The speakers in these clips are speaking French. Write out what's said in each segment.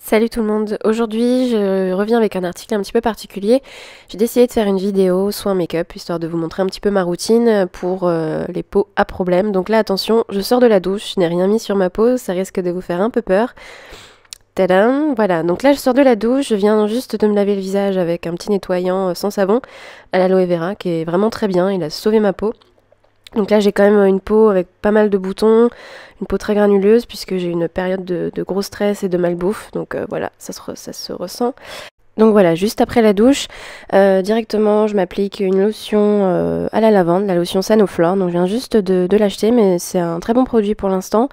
Salut tout le monde, aujourd'hui je reviens avec un article un petit peu particulier. J'ai décidé de faire une vidéo soin make-up histoire de vous montrer un petit peu ma routine pour les peaux à problème. Donc là attention, je sors de la douche, je n'ai rien mis sur ma peau, ça risque de vous faire un peu peur. Tadam, voilà, donc là je sors de la douche, je viens juste de me laver le visage avec un petit nettoyant sans savon à l'aloe vera qui est vraiment très bien, il a sauvé ma peau. Donc là j'ai quand même une peau avec pas mal de boutons, une peau très granuleuse puisque j'ai une période de gros stress et de malbouffe, donc voilà, ça se ressent. Donc voilà, juste après la douche, directement je m'applique une lotion à la lavande, la lotion Sanoflore, donc je viens juste de l'acheter mais c'est un très bon produit pour l'instant,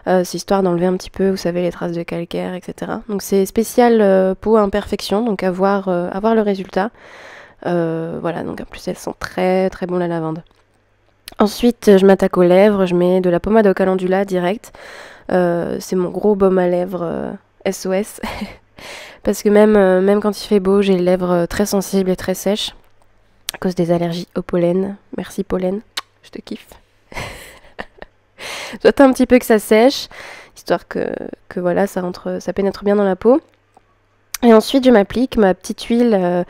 c'est histoire d'enlever un petit peu, vous savez, les traces de calcaire, etc. Donc c'est spécial peau à imperfection, donc à voir le résultat. Voilà, donc en plus elles sent très très bon la lavande. Ensuite, je m'attaque aux lèvres, je mets de la pommade au calendula direct. C'est mon gros baume à lèvres SOS. Parce que même quand il fait beau, j'ai les lèvres très sensibles et très sèches. À cause des allergies au pollen. Merci pollen, je te kiffe. J'attends un petit peu que ça sèche, histoire que voilà, ça pénètre bien dans la peau. Et ensuite, je m'applique ma petite huile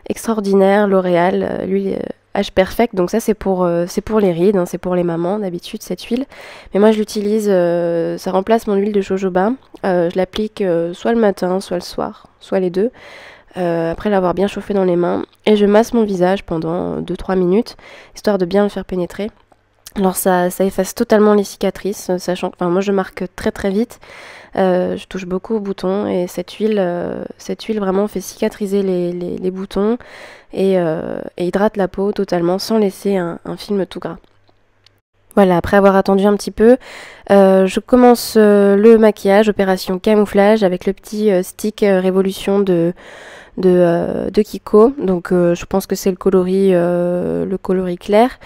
extraordinaire L'Oréal, l'huile H Perfect. Donc ça c'est pour les rides, hein, c'est pour les mamans d'habitude cette huile. Mais moi je l'utilise, ça remplace mon huile de jojoba. Je l'applique soit le matin, soit le soir, soit les deux. Après l'avoir bien chauffé dans les mains. Et je masse mon visage pendant 2-3 minutes, histoire de bien le faire pénétrer. Alors ça efface totalement les cicatrices, sachant que moi je marque très très vite. Je touche beaucoup aux boutons et cette huile vraiment fait cicatriser les boutons et hydrate la peau totalement sans laisser un film tout gras. Voilà, après avoir attendu un petit peu, je commence le maquillage, opération camouflage avec le petit stick Révolution de Kiko. Donc je pense que c'est le coloris clair.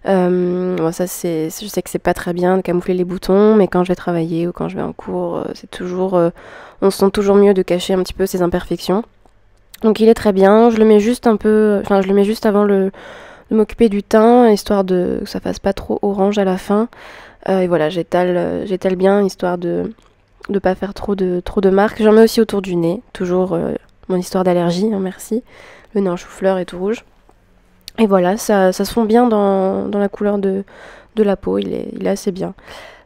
Bon, ça je sais que c'est pas très bien de camoufler les boutons, mais quand je vais travailler ou quand je vais en cours, c'est toujours, on se sent toujours mieux de cacher un petit peu ses imperfections. Donc il est très bien. Je le mets juste un peu, enfin je le mets juste avant de m'occuper du teint, histoire de que ça fasse pas trop orange à la fin. Et voilà, j'étale bien, histoire de pas faire trop de marques. J'en mets aussi autour du nez, toujours mon histoire d'allergie, hein, merci. Le nez en chou-fleur est tout rouge. Et voilà, ça se fond bien dans la couleur de la peau, il est assez bien.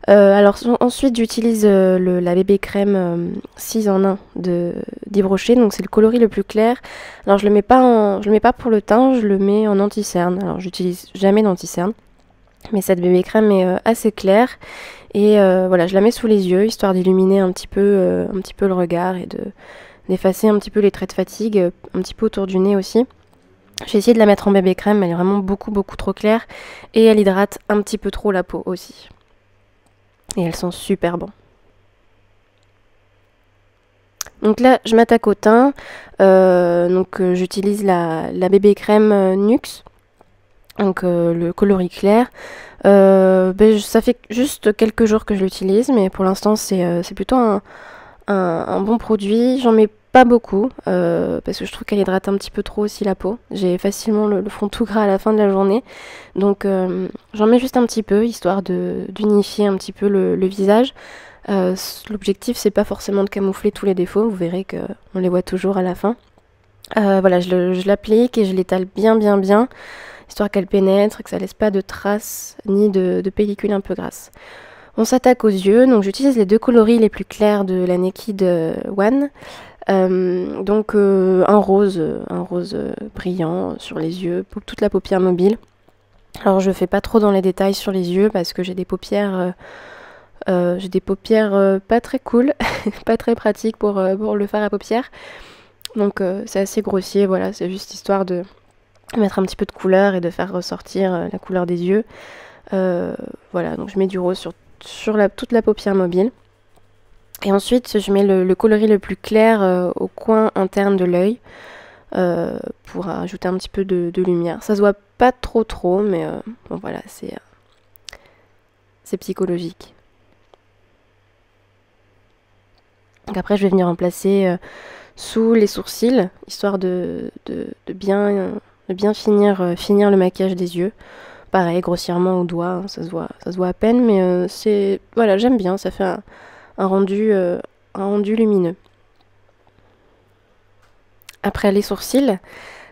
Alors ensuite j'utilise la bébé crème 6 en 1 d'Yves Rocher, donc c'est le coloris le plus clair. Alors je le mets pas pour le teint, je le mets en anti-cerne. Alors j'utilise jamais d'anti-cerne, mais cette bébé crème est assez claire et voilà, je la mets sous les yeux histoire d'illuminer un petit peu le regard et d'effacer un petit peu les traits de fatigue, un petit peu autour du nez aussi. J'ai essayé de la mettre en bébé crème, mais elle est vraiment beaucoup trop claire et elle hydrate un petit peu trop la peau aussi. Et elles sont super bon. Donc là, je m'attaque au teint. J'utilise la bébé crème Nuxe, donc le coloris clair. Ça fait juste quelques jours que je l'utilise, mais pour l'instant, c'est plutôt un bon produit. J'en mets pas beaucoup, parce que je trouve qu'elle hydrate un petit peu trop aussi la peau. J'ai facilement le front tout gras à la fin de la journée. Donc j'en mets juste un petit peu, histoire d'unifier un petit peu le visage. L'objectif, c'est pas forcément de camoufler tous les défauts, vous verrez qu'on les voit toujours à la fin. Voilà, je l'applique et je l'étale bien, histoire qu'elle pénètre, que ça laisse pas de traces ni de pellicule un peu grasse. On s'attaque aux yeux, donc j'utilise les deux coloris les plus clairs de la Naked One. Un rose brillant sur les yeux, pour toute la paupière mobile. Alors je fais pas trop dans les détails sur les yeux parce que j'ai des paupières pas très cool, pas très pratiques pour le faire à paupières. Donc c'est assez grossier, voilà, c'est juste histoire de mettre un petit peu de couleur et de faire ressortir la couleur des yeux. Voilà, donc je mets du rose sur toute la paupière mobile. Et ensuite, je mets le coloris le plus clair au coin interne de l'œil pour ajouter un petit peu de lumière. Ça se voit pas trop, mais bon voilà, c'est psychologique. Donc après, je vais venir en placer sous les sourcils, histoire de bien finir le maquillage des yeux. Pareil, grossièrement au doigt, hein, ça se voit à peine, mais voilà, j'aime bien, ça fait un rendu lumineux. Après les sourcils,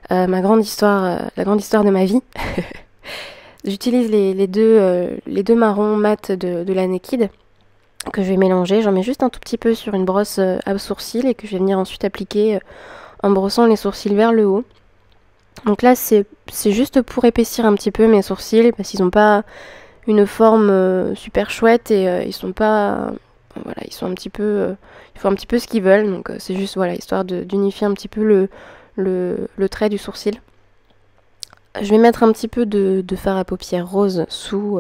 la grande histoire de ma vie. J'utilise les deux marrons mat de la Naked que je vais mélanger. J'en mets juste un tout petit peu sur une brosse à sourcils et que je vais venir ensuite appliquer en brossant les sourcils vers le haut. Donc là, c'est juste pour épaissir un petit peu mes sourcils parce qu'ils n'ont pas une forme super chouette et ils sont pas... voilà, ils sont un petit peu... ils font un petit peu ce qu'ils veulent. Donc c'est juste, voilà, histoire d'unifier un petit peu le trait du sourcil. Je vais mettre un petit peu de fard à paupières rose sous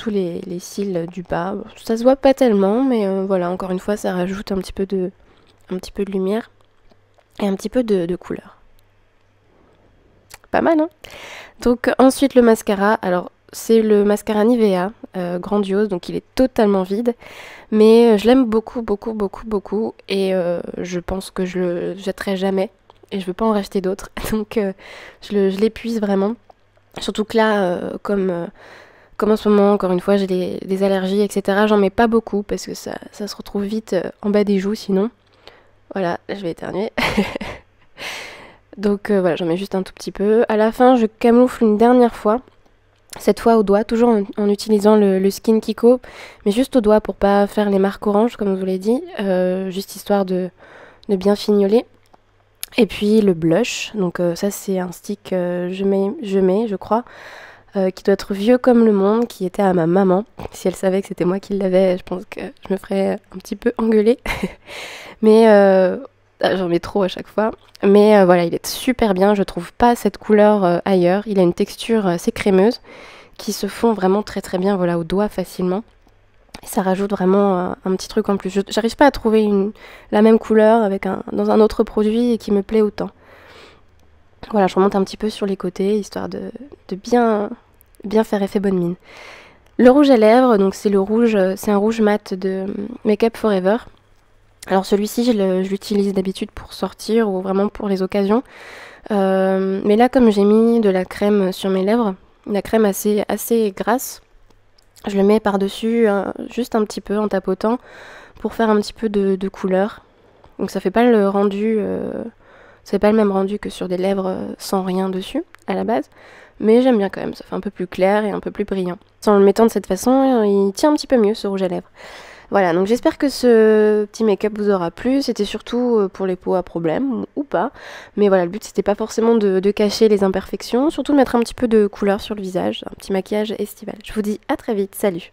les cils du bas. Ça se voit pas tellement, mais voilà, encore une fois, ça rajoute un petit peu de lumière et un petit peu de couleur. Pas mal, hein? Donc ensuite le mascara. Alors c'est le mascara Nivea, grandiose, donc il est totalement vide. Mais je l'aime beaucoup, beaucoup, beaucoup, beaucoup. Et je pense que je le jetterai jamais. Et je veux pas en racheter d'autres. Donc je l'épuise vraiment. Surtout que là, comme en ce moment, encore une fois, j'ai des allergies, etc. J'en mets pas beaucoup parce que ça se retrouve vite en bas des joues sinon. Voilà, je vais éternuer. Donc voilà, j'en mets juste un tout petit peu. À la fin, je camoufle une dernière fois. Cette fois au doigt, toujours en utilisant le Skin Kiko, mais juste au doigt pour pas faire les marques oranges, comme je vous l'ai dit. Juste histoire de bien fignoler. Et puis le blush, donc ça c'est un stick je crois, qui doit être vieux comme le monde, qui était à ma maman. Si elle savait que c'était moi qui l'avais, je pense que je me ferais un petit peu engueuler. Mais j'en mets trop à chaque fois. Mais voilà, il est super bien, je trouve pas cette couleur ailleurs. Il a une texture assez crémeuse, qui se fond vraiment très très bien, voilà, au doigt facilement. Et ça rajoute vraiment un petit truc en plus. J'arrive pas à trouver la même couleur dans un autre produit et qui me plaît autant. Voilà, je remonte un petit peu sur les côtés, histoire de bien faire effet bonne mine. Le rouge à lèvres, donc c'est un rouge mat de Make Up Forever. Alors celui-ci, je l'utilise d'habitude pour sortir ou vraiment pour les occasions. Mais là, comme j'ai mis de la crème sur mes lèvres, la crème assez grasse, je le mets par-dessus juste un petit peu en tapotant pour faire un petit peu de couleur. Donc ça fait pas le rendu, c'est pas le même rendu que sur des lèvres sans rien dessus à la base. Mais j'aime bien quand même, ça fait un peu plus clair et un peu plus brillant. En le mettant de cette façon, il tient un petit peu mieux ce rouge à lèvres. Voilà, donc j'espère que ce petit make-up vous aura plu. C'était surtout pour les peaux à problème, ou pas. Mais voilà, le but c'était pas forcément de cacher les imperfections, surtout de mettre un petit peu de couleur sur le visage, un petit maquillage estival. Je vous dis à très vite, salut!